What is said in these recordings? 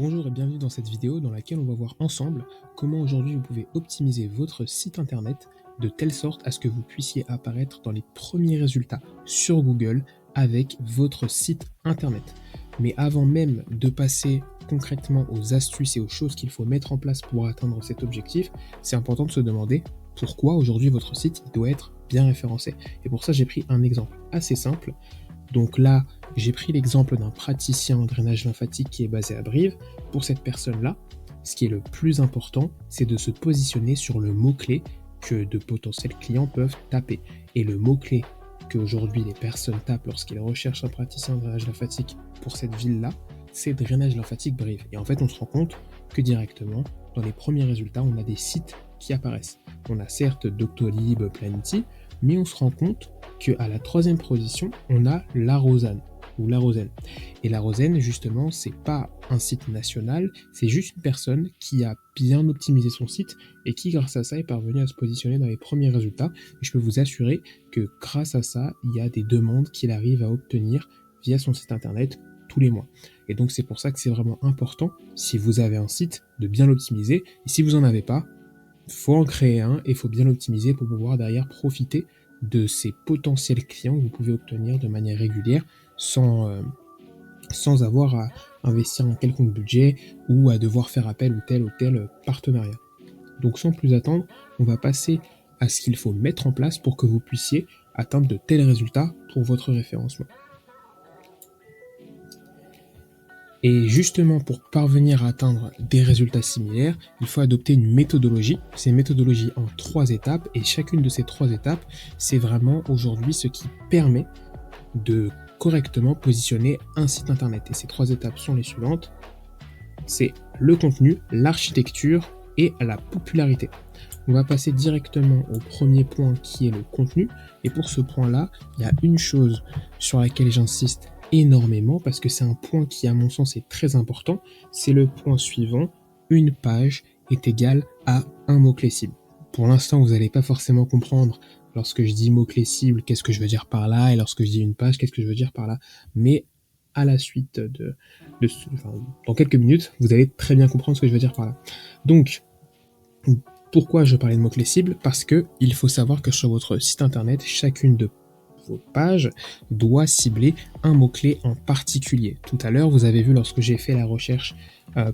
Bonjour et bienvenue dans cette vidéo dans laquelle on va voir ensemble comment aujourd'hui vous pouvez optimiser votre site internet de telle sorte à ce que vous puissiez apparaître dans les premiers résultats sur Google avec votre site internet. Mais avant même de passer concrètement aux astuces et aux choses qu'il faut mettre en place pour atteindre cet objectif, c'est important de se demander pourquoi aujourd'hui votre site doit être bien référencé. Et pour ça, j'ai pris un exemple assez simple. Donc là, j'ai pris l'exemple d'un praticien en drainage lymphatique qui est basé à Brive. Pour cette personne-là, ce qui est le plus important, c'est de se positionner sur le mot-clé que de potentiels clients peuvent taper. Et le mot-clé qu'aujourd'hui les personnes tapent lorsqu'ils recherchent un praticien en drainage lymphatique pour cette ville-là, c'est drainage lymphatique Brive. Et en fait, on se rend compte que directement, dans les premiers résultats, on a des sites qui apparaissent. On a certes Doctolib, Planety, mais on se rend compte qu'à la troisième position, on a La Rosanne ou La Rosaine. Et La Rosaine, justement, c'est pas un site national, c'est juste une personne qui a bien optimisé son site et qui, grâce à ça, est parvenue à se positionner dans les premiers résultats. Et je peux vous assurer que grâce à ça, il y a des demandes qu'il arrive à obtenir via son site internet tous les mois. Et donc c'est pour ça que c'est vraiment important, si vous avez un site, de bien l'optimiser. Et si vous n'en avez pas, il faut en créer un et il faut bien l'optimiser pour pouvoir derrière profiter de ces potentiels clients que vous pouvez obtenir de manière régulière sans avoir à investir un quelconque budget ou à devoir faire appel ou tel partenariat. Donc sans plus attendre, on va passer à ce qu'il faut mettre en place pour que vous puissiez atteindre de tels résultats pour votre référencement. Et justement, pour parvenir à atteindre des résultats similaires, il faut adopter une méthodologie. C'est une méthodologie en 3 étapes, et chacune de ces 3 étapes, c'est vraiment aujourd'hui ce qui permet de correctement positionner un site internet. Et ces 3 étapes sont les suivantes. C'est le contenu, l'architecture et la popularité. On va passer directement au premier point qui est le contenu. Et pour ce point-là, il y a une chose sur laquelle j'insiste énormément parce que c'est un point qui, à mon sens, est très important. C'est le point suivant. Une page est égale à un mot-clé cible. Pour l'instant, vous n'allez pas forcément comprendre lorsque je dis mot-clé cible, qu'est-ce que je veux dire par là, et lorsque je dis une page, qu'est-ce que je veux dire par là. Mais à la suite dans quelques minutes, vous allez très bien comprendre ce que je veux dire par là. Donc, pourquoi je parlais de mots-clés cibles? Parce que il faut savoir que sur votre site internet, chacune de vos pages doit cibler un mot-clé en particulier. Tout à l'heure, vous avez vu lorsque j'ai fait la recherche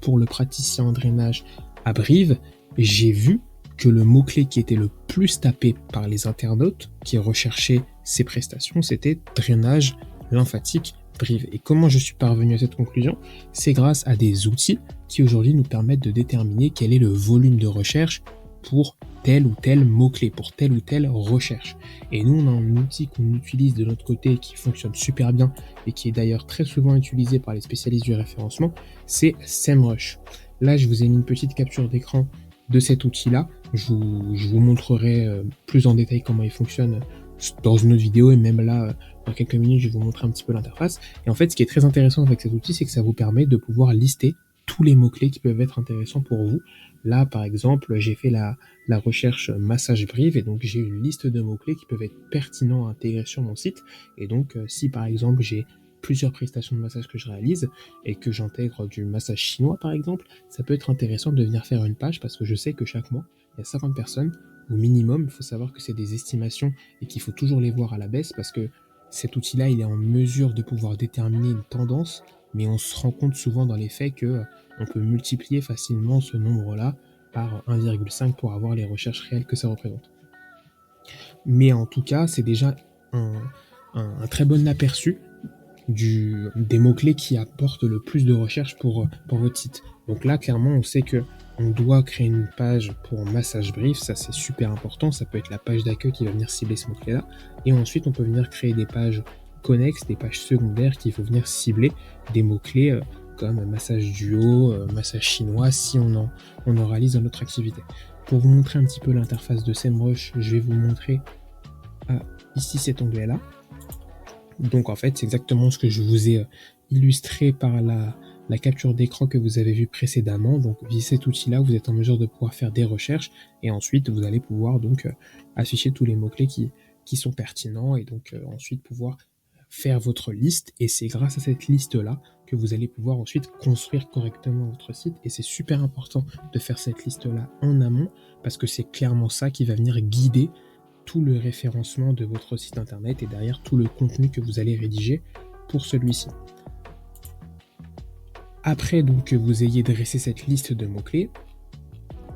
pour le praticien en drainage à Brive, j'ai vu que le mot-clé qui était le plus tapé par les internautes qui recherchaient ces prestations, c'était drainage lymphatique Brive. Et comment je suis parvenu à cette conclusion? C'est grâce à des outils qui aujourd'hui nous permettent de déterminer quel est le volume de recherche pour tel ou tel mot-clé, pour telle ou telle recherche. Et nous, on a un outil qu'on utilise de notre côté qui fonctionne super bien et qui est d'ailleurs très souvent utilisé par les spécialistes du référencement, c'est SEMrush. Là, je vous ai mis une petite capture d'écran de cet outil-là. Je vous montrerai plus en détail comment il fonctionne dans une autre vidéo, et même là, dans quelques minutes, je vais vous montrer un petit peu l'interface. Et en fait, ce qui est très intéressant avec cet outil, c'est que ça vous permet de pouvoir lister tous les mots-clés qui peuvent être intéressants pour vous. Là, par exemple, j'ai fait la recherche massage Brive, et donc j'ai une liste de mots-clés qui peuvent être pertinents à intégrer sur mon site. Et donc, si par exemple, j'ai plusieurs prestations de massage que je réalise et que j'intègre du massage chinois, par exemple, ça peut être intéressant de venir faire une page parce que je sais que chaque mois, il y a 50 personnes au minimum. Il faut savoir que c'est des estimations et qu'il faut toujours les voir à la baisse parce que cet outil-là, il est en mesure de pouvoir déterminer une tendance, mais on se rend compte souvent dans les faits que on peut multiplier facilement ce nombre-là par 1,5 pour avoir les recherches réelles que ça représente. Mais en tout cas, c'est déjà un très bon aperçu des mots-clés qui apportent le plus de recherche pour votre site. Donc là, clairement, on sait que on doit créer une page pour massage Brive, ça c'est super important, ça peut être la page d'accueil qui va venir cibler ce mot-clé-là, et ensuite on peut venir créer des pages connexes, des pages secondaires qui vont venir cibler des mots-clés comme massage duo, massage chinois, si on en réalise dans notre activité. Pour vous montrer un petit peu l'interface de SEMrush, je vais vous montrer ici cet onglet-là. Donc en fait, c'est exactement ce que je vous ai illustré par la capture d'écran que vous avez vue précédemment. Donc via cet outil-là, vous êtes en mesure de pouvoir faire des recherches et ensuite vous allez pouvoir donc afficher tous les mots-clés qui sont pertinents et donc ensuite pouvoir faire votre liste. Et c'est grâce à cette liste-là que que vous allez pouvoir ensuite construire correctement votre site. Et c'est super important de faire cette liste-là en amont parce que c'est clairement ça qui va venir guider tout le référencement de votre site internet et derrière tout le contenu que vous allez rédiger pour celui-ci. Après donc que vous ayez dressé cette liste de mots-clés,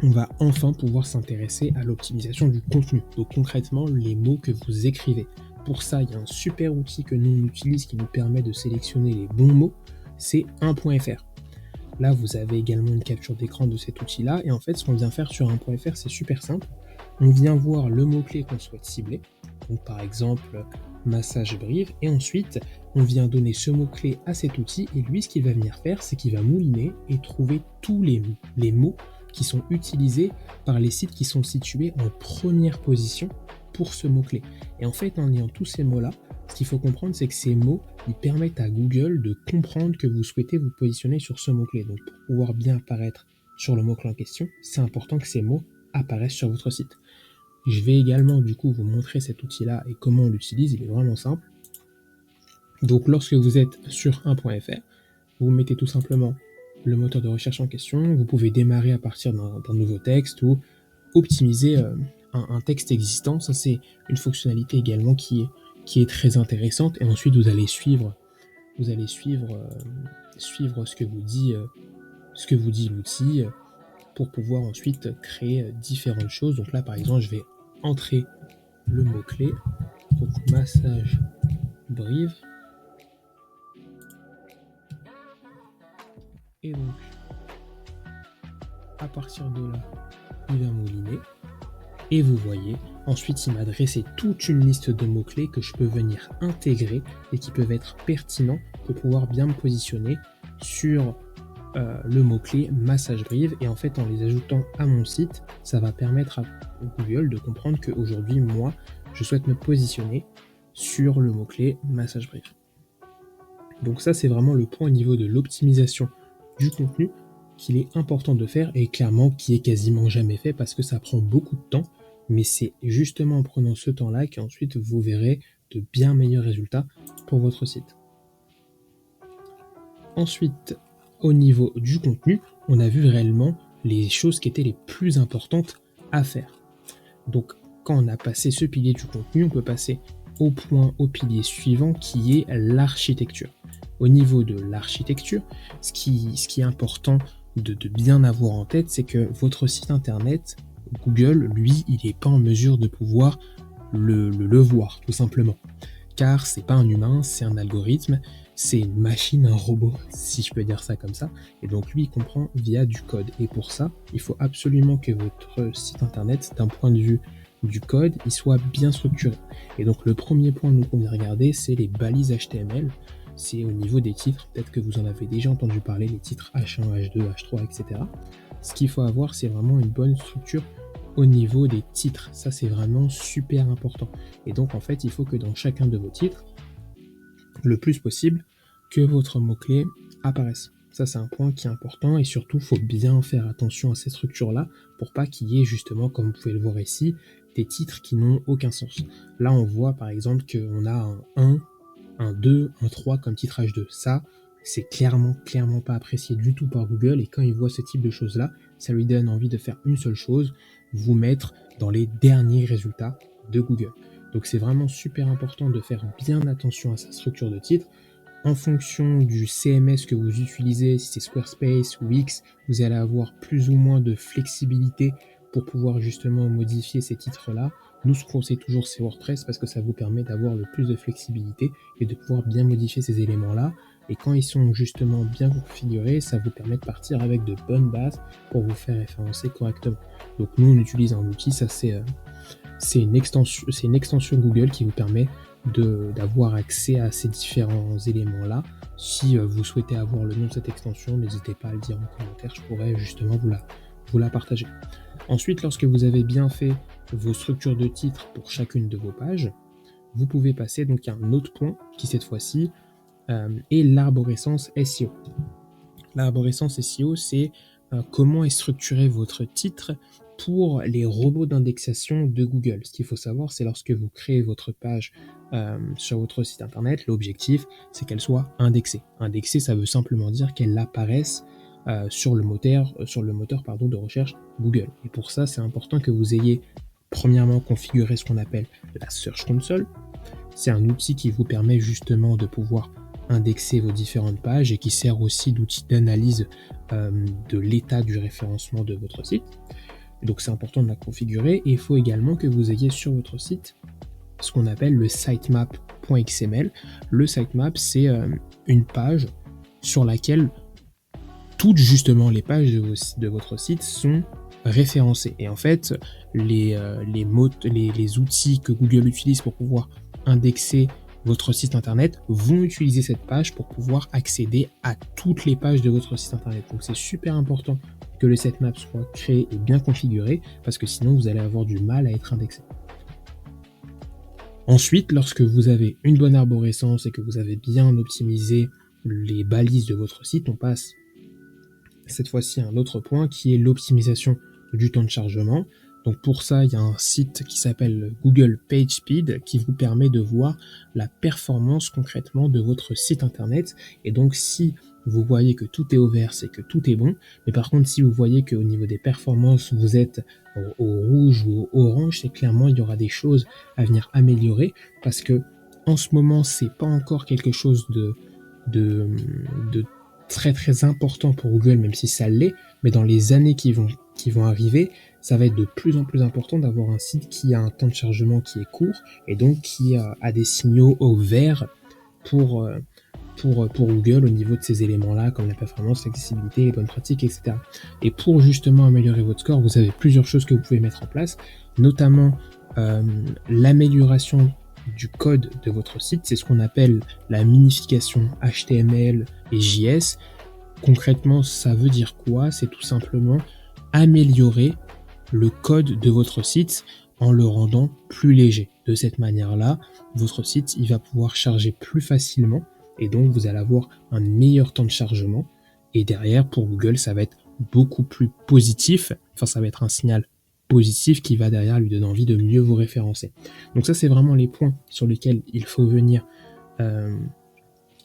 on va enfin pouvoir s'intéresser à l'optimisation du contenu. Donc concrètement, les mots que vous écrivez. Pour ça, il y a un super outil que nous on utilise qui nous permet de sélectionner les bons mots, c'est 1.fr. Là, vous avez également une capture d'écran de cet outil-là. Et en fait, ce qu'on vient faire sur 1.fr, c'est super simple. On vient voir le mot-clé qu'on souhaite cibler. Donc par exemple, massage brive. Et ensuite, on vient donner ce mot-clé à cet outil. Et lui, ce qu'il va venir faire, c'est qu'il va mouliner et trouver tous les mots qui sont utilisés par les sites qui sont situés en première position pour ce mot-clé. Et en fait, en ayant tous ces mots-là, ce qu'il faut comprendre, c'est que ces mots, ils permettent à Google de comprendre que vous souhaitez vous positionner sur ce mot-clé. Donc, pour pouvoir bien apparaître sur le mot-clé en question, c'est important que ces mots apparaissent sur votre site. Je vais également, du coup, vous montrer cet outil-là et comment on l'utilise. Il est vraiment simple. Donc, lorsque vous êtes sur 1.fr, vous mettez tout simplement le moteur de recherche en question. Vous pouvez démarrer à partir d'un nouveau texte ou optimiser un texte existant. Ça, c'est une fonctionnalité également qui est très intéressante. Et ensuite, vous allez suivre ce que vous dit l'outil pour pouvoir ensuite créer différentes choses. Donc là, par exemple, je vais entrer le mot-clé. Donc, massage brive. Et donc, à partir de là, il va mouliner. Et vous voyez, ensuite il m'a dressé toute une liste de mots-clés que je peux venir intégrer et qui peuvent être pertinents pour pouvoir bien me positionner sur le mot-clé massage brive. Et en fait, en les ajoutant à mon site, ça va permettre à Google de comprendre qu'aujourd'hui, moi, je souhaite me positionner sur le mot-clé massage brive. Donc ça, c'est vraiment le point au niveau de l'optimisation du contenu qu'il est important de faire et clairement qui est quasiment jamais fait parce que ça prend beaucoup de temps, mais c'est justement en prenant ce temps-là qu'ensuite vous verrez de bien meilleurs résultats pour votre site. Ensuite, au niveau du contenu, on a vu réellement les choses qui étaient les plus importantes à faire. Donc, quand on a passé ce pilier du contenu, on peut passer au pilier suivant qui est l'architecture. Au niveau de l'architecture, ce qui est important de bien avoir en tête, c'est que votre site internet, Google, lui, il n'est pas en mesure de pouvoir le voir, tout simplement. Car c'est pas un humain, c'est un algorithme, c'est une machine, un robot, si je peux dire ça comme ça. Et donc lui, il comprend via du code. Et pour ça, il faut absolument que votre site internet, d'un point de vue du code, il soit bien structuré. Et donc le premier point qu'on vient regarder, c'est les balises HTML. C'est au niveau des titres, peut-être que vous en avez déjà entendu parler, les titres H1, H2, H3, etc. Ce qu'il faut avoir, c'est vraiment une bonne structure au niveau des titres. Ça, c'est vraiment super important. Et donc, en fait, il faut que dans chacun de vos titres, le plus possible, que votre mot-clé apparaisse. Ça, c'est un point qui est important et surtout, il faut bien faire attention à ces structures-là pour pas qu'il y ait justement, comme vous pouvez le voir ici, des titres qui n'ont aucun sens. Là, on voit par exemple qu'on a un 1, un 2, un 3 comme titre H2. Ça, c'est clairement pas apprécié du tout par Google et quand il voit ce type de choses-là, ça lui donne envie de faire une seule chose, vous mettre dans les derniers résultats de Google. Donc c'est vraiment super important de faire bien attention à sa structure de titre. En fonction du CMS que vous utilisez, si c'est Squarespace ou Wix, vous allez avoir plus ou moins de flexibilité pour pouvoir justement modifier ces titres-là. Nous, ce qu'on conseille toujours, c'est WordPress parce que ça vous permet d'avoir le plus de flexibilité et de pouvoir bien modifier ces éléments-là. Et quand ils sont justement bien configurés, ça vous permet de partir avec de bonnes bases pour vous faire référencer correctement. Donc nous, on utilise un outil, ça c'est une extension Google qui vous permet d'avoir accès à ces différents éléments-là. Si vous souhaitez avoir le nom de cette extension, n'hésitez pas à le dire en commentaire, je pourrais justement vous la partager. Ensuite, lorsque vous avez bien fait vos structures de titres pour chacune de vos pages, vous pouvez passer donc à un autre point qui cette fois-ci est l'arborescence SEO. L'arborescence SEO, c'est comment est structuré votre titre pour les robots d'indexation de Google. Ce qu'il faut savoir, c'est lorsque vous créez votre page sur votre site internet, l'objectif, c'est qu'elle soit indexée. Indexée, ça veut simplement dire qu'elle apparaisse sur le moteur de recherche Google. Et pour ça, c'est important que vous ayez premièrement configuré ce qu'on appelle la Search Console. C'est un outil qui vous permet justement de pouvoir indexer vos différentes pages et qui sert aussi d'outil d'analyse de l'état du référencement de votre site. Donc c'est important de la configurer, et il faut également que vous ayez sur votre site ce qu'on appelle le sitemap.xml. Le sitemap, c'est une page sur laquelle toutes justement les pages de votre site sont référencées. Et en fait, les outils que Google utilise pour pouvoir indexer votre site internet vont utiliser cette page pour pouvoir accéder à toutes les pages de votre site internet. Donc c'est super important que le sitemap soit créé et bien configuré, parce que sinon vous allez avoir du mal à être indexé. Ensuite, lorsque vous avez une bonne arborescence et que vous avez bien optimisé les balises de votre site, on passe cette fois-ci à un autre point qui est l'optimisation du temps de chargement. Donc pour ça, il y a un site qui s'appelle Google PageSpeed qui vous permet de voir la performance concrètement de votre site internet. Et donc si vous voyez que tout est au vert, c'est que tout est bon. Mais par contre, si vous voyez qu'au niveau des performances, vous êtes au rouge ou au orange, c'est clairement il y aura des choses à venir améliorer, parce que en ce moment, c'est pas encore quelque chose de très très important pour Google, même si ça l'est, mais dans les années qui vont arriver, ça va être de plus en plus important d'avoir un site qui a un temps de chargement qui est court, et donc qui a des signaux au vert pour Google au niveau de ces éléments-là, comme la performance, l'accessibilité, les bonnes pratiques, etc. Et pour justement améliorer votre score, vous avez plusieurs choses que vous pouvez mettre en place, notamment l'amélioration du code de votre site. C'est ce qu'on appelle la minification HTML et JS. Concrètement, ça veut dire quoi? C'est tout simplement améliorer le code de votre site en le rendant plus léger. De cette manière-là, votre site il va pouvoir charger plus facilement, et donc vous allez avoir un meilleur temps de chargement. Et derrière, pour Google, ça va être beaucoup plus positif. Enfin, ça va être un signal positif qui va derrière lui donner envie de mieux vous référencer. Donc ça, c'est vraiment les points sur lesquels il faut venir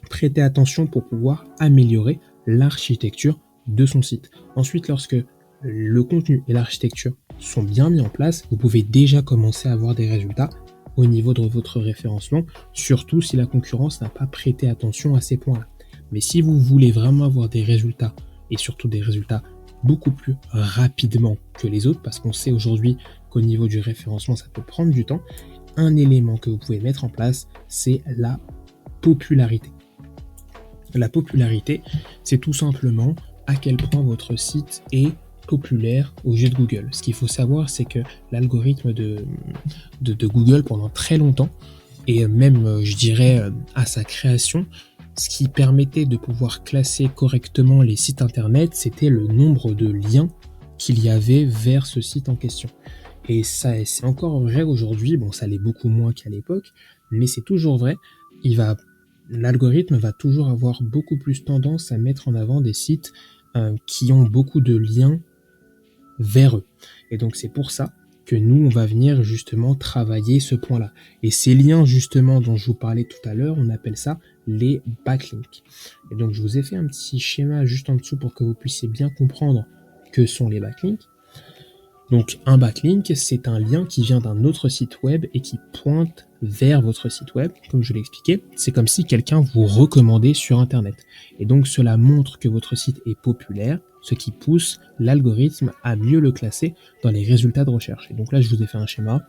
prêter attention pour pouvoir améliorer l'architecture de son site. Ensuite, lorsque le contenu et l'architecture sont bien mis en place, vous pouvez déjà commencer à avoir des résultats au niveau de votre référencement, surtout si la concurrence n'a pas prêté attention à ces points-là. Mais si vous voulez vraiment avoir des résultats, et surtout des résultats beaucoup plus rapidement que les autres, parce qu'on sait aujourd'hui qu'au niveau du référencement, ça peut prendre du temps, un élément que vous pouvez mettre en place, c'est la popularité. La popularité, c'est tout simplement à quel point votre site est populaire aux yeux de Google. Ce qu'il faut savoir, c'est que l'algorithme de Google, pendant très longtemps, et même je dirais à sa création, ce qui permettait de pouvoir classer correctement les sites internet, c'était le nombre de liens qu'il y avait vers ce site en question. Et ça, c'est encore vrai aujourd'hui. Bon, ça l'est beaucoup moins qu'à l'époque, mais c'est toujours vrai. L'algorithme va toujours avoir beaucoup plus tendance à mettre en avant des sites qui ont beaucoup de liens vers eux. Et donc c'est pour ça que nous, on va venir justement travailler ce point-là. Et ces liens justement dont je vous parlais tout à l'heure, on appelle ça les backlinks. Et donc je vous ai fait un petit schéma juste en dessous pour que vous puissiez bien comprendre que sont les backlinks. Donc un backlink, c'est un lien qui vient d'un autre site web et qui pointe vers votre site web, comme je l'ai expliqué. C'est comme si quelqu'un vous recommandait sur Internet. Et donc cela montre que votre site est populaire, ce qui pousse l'algorithme à mieux le classer dans les résultats de recherche. Et donc là, je vous ai fait un schéma.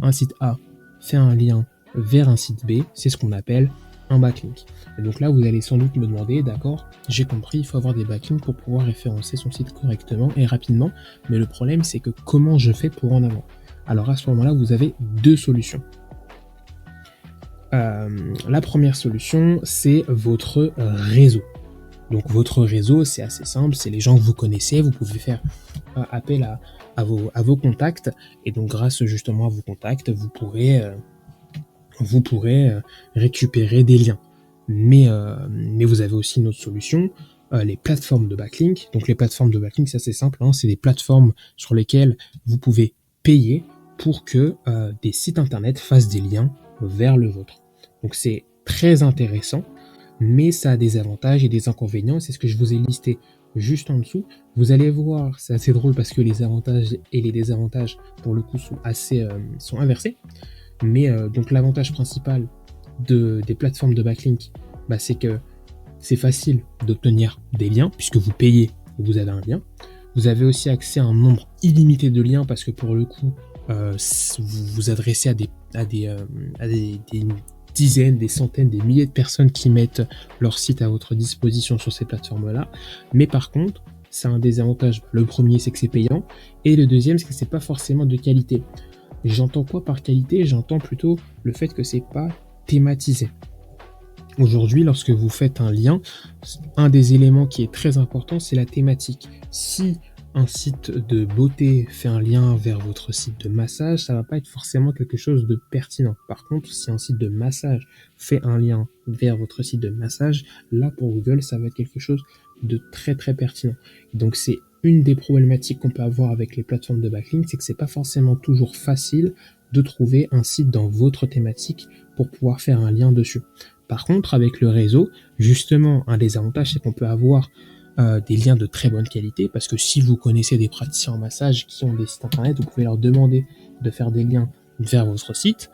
Un site A fait un lien vers un site B, c'est ce qu'on appelle un backlink. Et donc là, vous allez sans doute me demander, d'accord, j'ai compris, il faut avoir des backlinks pour pouvoir référencer son site correctement et rapidement, mais le problème, c'est que comment je fais pour en avoir? Alors à ce moment-là, vous avez deux solutions. La première solution, c'est votre réseau. Donc votre réseau, c'est assez simple, c'est les gens que vous connaissez, vous pouvez faire appel à vos contacts, et donc grâce justement à vos contacts, vous pourrez récupérer des liens. Mais vous avez aussi une autre solution, les plateformes de backlink. Donc les plateformes de backlink, ça c'est simple, hein, c'est des plateformes sur lesquelles vous pouvez payer pour que des sites internet fassent des liens vers le vôtre. Donc c'est très intéressant, mais ça a des avantages et des inconvénients, c'est ce que je vous ai listé juste en dessous. Vous allez voir, c'est assez drôle parce que les avantages et les désavantages, pour le coup, sont inversés. Mais donc l'avantage principal des plateformes de backlink, c'est que c'est facile d'obtenir des liens, puisque vous payez et vous avez un lien. Vous avez aussi accès à un nombre illimité de liens, parce que pour le coup, vous vous adressez à des dizaines, des centaines, des milliers de personnes qui mettent leur site à votre disposition sur ces plateformes-là. Mais par contre, ça a un désavantage. Le premier, c'est que c'est payant. Et le deuxième, c'est que c'est pas forcément de qualité. J'entends quoi par qualité? J'entends plutôt le fait que c'est pas thématisé. Aujourd'hui, lorsque vous faites un lien, un des éléments qui est très important, c'est la thématique. Si un site de beauté fait un lien vers votre site de massage, ça va pas être forcément quelque chose de pertinent. Par contre, si un site de massage fait un lien vers votre site de massage, là pour Google, ça va être quelque chose de très très pertinent. Donc c'est une des problématiques qu'on peut avoir avec les plateformes de backlink, c'est que c'est pas forcément toujours facile de trouver un site dans votre thématique pour pouvoir faire un lien dessus. Par contre, avec le réseau, justement, un des avantages, c'est qu'on peut avoir des liens de très bonne qualité, parce que si vous connaissez des praticiens en massage qui ont des sites internet, vous pouvez leur demander de faire des liens vers votre site.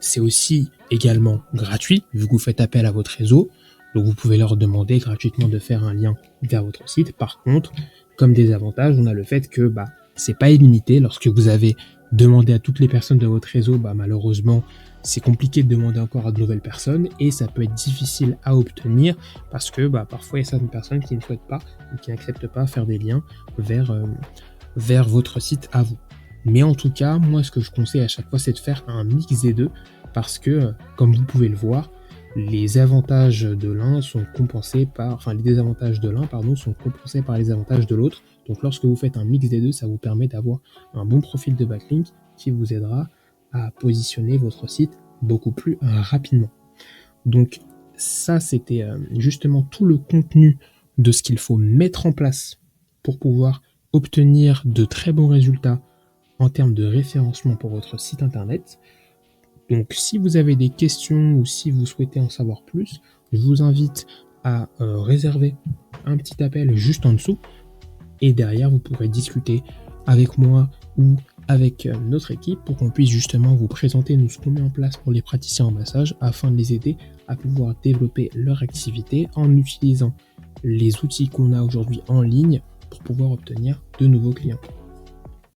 C'est aussi également gratuit, vu que vous faites appel à votre réseau. Donc vous pouvez leur demander gratuitement de faire un lien vers votre site. Par contre, comme désavantage, on a le fait que c'est pas illimité. Lorsque vous avez demandé à toutes les personnes de votre réseau, malheureusement, c'est compliqué de demander encore à de nouvelles personnes et ça peut être difficile à obtenir parce que parfois il y a certaines personnes qui ne souhaitent pas ou qui n'acceptent pas faire des liens vers votre site à vous. Mais en tout cas, moi ce que je conseille à chaque fois, c'est de faire un mix des deux parce que, comme vous pouvez le voir, les avantages de l'un sont compensés les désavantages de l'un, sont compensés par les avantages de l'autre. Donc lorsque vous faites un mix des deux, ça vous permet d'avoir un bon profil de backlink qui vous aidera à positionner votre site beaucoup plus rapidement. Donc ça, c'était justement tout le contenu de ce qu'il faut mettre en place pour pouvoir obtenir de très bons résultats en termes de référencement pour votre site internet. Donc si vous avez des questions ou si vous souhaitez en savoir plus, je vous invite à réserver un petit appel juste en dessous et derrière vous pourrez discuter avec moi ou avec notre équipe pour qu'on puisse justement vous présenter ce qu'on met en place pour les praticiens en massage afin de les aider à pouvoir développer leur activité en utilisant les outils qu'on a aujourd'hui en ligne pour pouvoir obtenir de nouveaux clients.